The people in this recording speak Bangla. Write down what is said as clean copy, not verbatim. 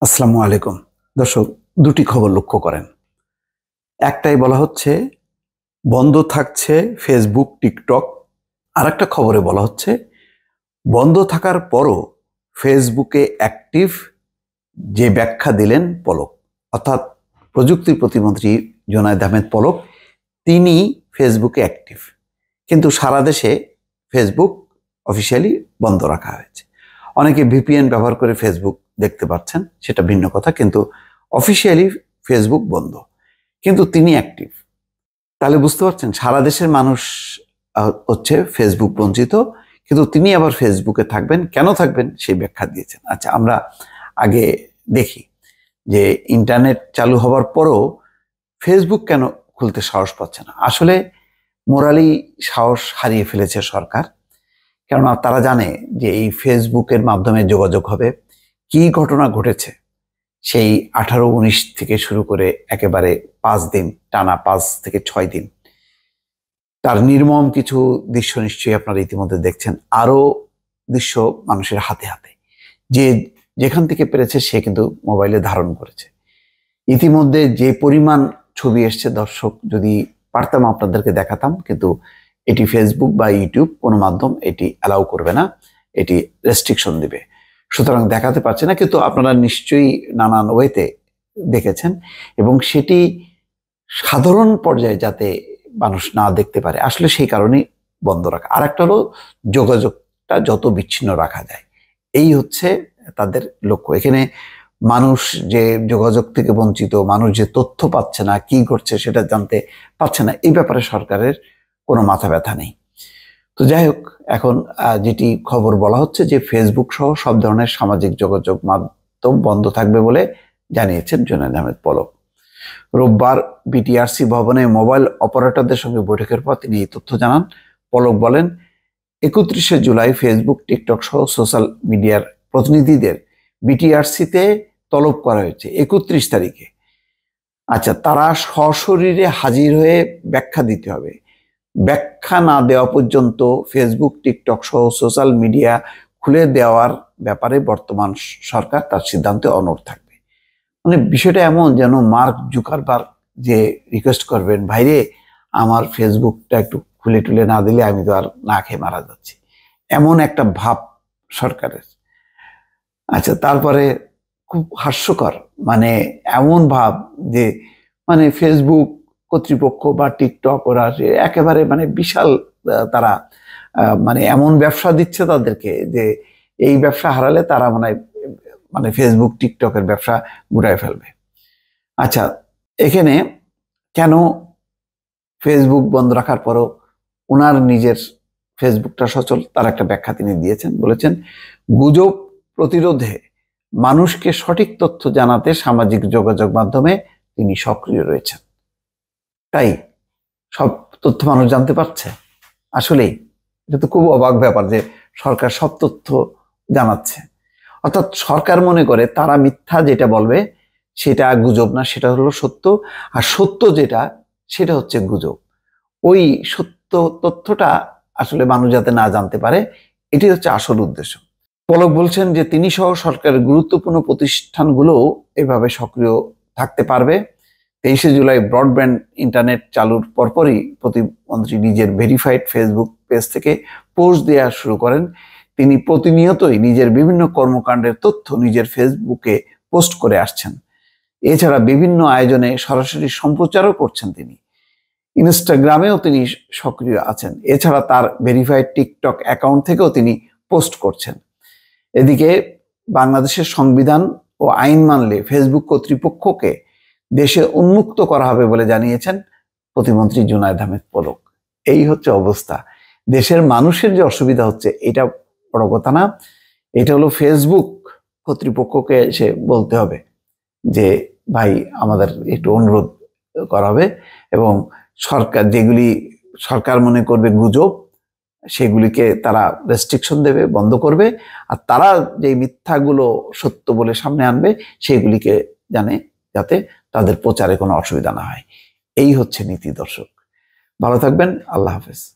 আসসালামু আলাইকুম। দর্শক, দুটি খবর লক্ষ্য করেন। একটাই বলা হচ্ছে বন্ধ থাকছে ফেসবুক, টিকটক। আরেকটা খবরে বলা হচ্ছে বন্ধ থাকার পরও ফেসবুকে অ্যাক্টিভ, যে ব্যাখ্যা দিলেন পলক, অর্থাৎ প্রযুক্তি প্রতিমন্ত্রী জুনায়েদ আহমেদ পলক, তিনি ফেসবুকে অ্যাক্টিভ, কিন্তু সারা দেশে ফেসবুক অফিসিয়ালি বন্ধ রাখা হয়েছে। অনেকে ভিপিএন ব্যবহার করে ফেসবুক দেখতে পাচ্ছেন, সেটা ভিন্ন কথা, কিন্তু অফিসিয়ালি ফেসবুক বন্ধ, কিন্তু তিনি অ্যাক্টিভ। তাহলে বুঝতে পারছেন সারা দেশের মানুষ হচ্ছে ফেসবুক বঞ্চিত, কিন্তু তিনি আবার ফেসবুকে থাকবেন। কেন থাকবেন সেই ব্যাখ্যা দিয়েছেন। আচ্ছা, আমরা আগে দেখি যে ইন্টারনেট চালু হওয়ার পরও ফেসবুক কেন খুলতে সাহস পাচ্ছে না। আসলে মোরালি সাহস হারিয়ে ফেলেছে সরকার, কেননা তারা জানে যে এই ফেসবুকের মাধ্যমে যোগাযোগ হবে। কি ঘটনা ঘটেছে সেই 18-19 থেকে শুরু করে একেবারে 5 দিন টানা, 5 থেকে 6 দিন, তার নির্মম কিছু দৃশ্য নিশ্চয়ই আপনারা ইতিমধ্যে দেখছেন। আরো দৃশ্য মানুষের হাতে হাতে, যে যেখান থেকে পেরেছে সে কিন্তু মোবাইলে ধারণ করেছে। ইতিমধ্যে যে পরিমাণ ছবি এসছে, দর্শক যদি পারতাম আপনাদেরকে দেখাতাম, কিন্তু এটি ফেসবুক বা ইউটিউব কোনো মাধ্যম এটি অ্যালাউ করবে না, এটি রেস্ট্রিকশন দিবে, সুতরাং দেখাতে পারছে না। কিন্তু আপনারা নিশ্চয়ই নানান ওয়েতে দেখেছেন, এবং সেটি সাধারণ পর্যায়ে যাতে মানুষ না দেখতে পারে, আসলে সেই কারণেই বন্ধ রাখা। আর একটা হলো যোগাযোগটা যত বিচ্ছিন্ন রাখা যায়, এই হচ্ছে তাদের লক্ষ্য। এখানে মানুষ যে যোগাযোগ থেকে বঞ্চিত, মানুষ যে তথ্য পাচ্ছে না, কি ঘটছে সেটা জানতে পারছে না, এই ব্যাপারে সরকারের কোনো মাথা ব্যথা নেই। তো যাই হোক, এখন যেটি খবর বলা হচ্ছে যে ফেসবুক সহ সব ধরনের সামাজিক যোগাযোগ মাধ্যম বন্ধ থাকবে বলে জানিয়েছেন জুনায়েদ আহমেদ পলক। রোববার বিটিআরসি ভবনে মোবাইল অপারেটরদের সঙ্গে বৈঠকের পর তিনি এই তথ্য জানান। পলক বলেন, 31শে জুলাই ফেসবুক, টিকটক সহ সোশ্যাল মিডিয়ার প্রতিনিধিদের বিটিআরসিতে তলব করা হয়েছে 31 তারিখে। আচ্ছা, তারা সশরীরে হাজির হয়ে ব্যাখ্যা দিতে হবে। ব্যাখ্যা না দেওয়া পর্যন্ত ফেসবুক, টিকটক সহ সোশ্যাল মিডিয়া খুলে দেওয়ার ব্যাপারে বর্তমান সরকার তার সিদ্ধান্তে অনড় থাকবে। মানে বিষয়টা এমন যেন মার্ক জুকারবার্গ যে রিকোয়েস্ট করবেন, ভাইরে আমার ফেসবুকটা একটু খুলে টুলে না দিলে আমি তো আর না খেয়ে মারা যাচ্ছি, এমন একটা ভাব সরকারের। আচ্ছা, তারপরে খুব হাস্যকর, মানে এমন ভাব যে মানে ফেসবুক কর্তৃপক্ষ বা টিকটক ওরা একেবারে মানে বিশাল, তারা মানে এমন ব্যবসা দিচ্ছে তাদেরকে যে এই ব্যবসা হারালে তারা মানে ফেসবুক টিকটকের ব্যবসা গুড়ায় ফেলবে। আচ্ছা, এখানে কেন ফেসবুক বন্ধ রাখার পরও ওনার নিজের ফেসবুকটা সচল, তার একটা ব্যাখ্যা তিনি দিয়েছেন। বলেছেন, গুজব প্রতিরোধে মানুষকে সঠিক তথ্য জানাতে সামাজিক যোগাযোগ মাধ্যমে তিনি সক্রিয় রয়েছেন। তাই সব তথ্য মানুষ জানতে পারছে। আসলেই এটা তো খুব অবাক ব্যাপার যে সরকার সব তথ্য জানাচ্ছে। অর্থাৎ সরকার মনে করে তারা মিথ্যা যেটা বলবে সেটা গুজব না, সেটা হলো সত্য, আর সত্য যেটা সেটা হচ্ছে গুজব। ওই সত্য তথ্যটা আসলে মানুষ যাতে না জানতে পারে, এটি হচ্ছে আসল উদ্দেশ্য। পলক বলছেন যে তিনি সহ সরকারের গুরুত্বপূর্ণ প্রতিষ্ঠানগুলোও এভাবে সক্রিয় থাকতে পারবে। 23শে জুলাই ব্রডব্যান্ড ইন্টারনেট চালুর পরপরই প্রতিমন্ত্রী নিজের ভেরিফাইড ফেসবুক পেজ থেকে পোস্ট দেওয়া শুরু করেন। তিনি প্রতিনিয়তই নিজের বিভিন্ন কর্মকাণ্ডের তথ্য নিজের ফেসবুকে পোস্ট করে আসছেন। এছাড়া বিভিন্ন আয়োজনে সরাসরি সম্প্রচারও করছেন তিনি। ইনস্টাগ্রামেও তিনি সক্রিয় আছেন। এছাড়া তার ভেরিফাইড টিকটক অ্যাকাউন্ট থেকেও তিনি পোস্ট করছেন। এদিকে বাংলাদেশের সংবিধান ও আইন মানলে ফেসবুক কর্তৃপক্ষকে দেশে উন্মুক্ত করা হবে বলে জানিয়েছেন প্রতিমন্ত্রী জুনায়েদ আহমেদ পলক। এই হচ্ছে অবস্থা। দেশের মানুষের যে অসুবিধা হচ্ছে এটা বড় কথা না, এটা হলো ফেসবুক কর্তৃপক্ষকে এসে বলতে হবে যে ভাই আমাদের একটু অনুরোধ করা হবে, এবং সরকার যেগুলি সরকার মনে করবে গুজব সেগুলিকে তারা রেস্ট্রিকশন দেবে, বন্ধ করবে, আর তারা যে মিথ্যাগুলো সত্য বলে সামনে আনবে সেগুলিকে জানে, যাতে তাদের প্রচারে কোনো অসুবিধা না হয়। এই হচ্ছে নীতি। দর্শক, ভালো থাকবেন। আল্লাহ হাফেজ।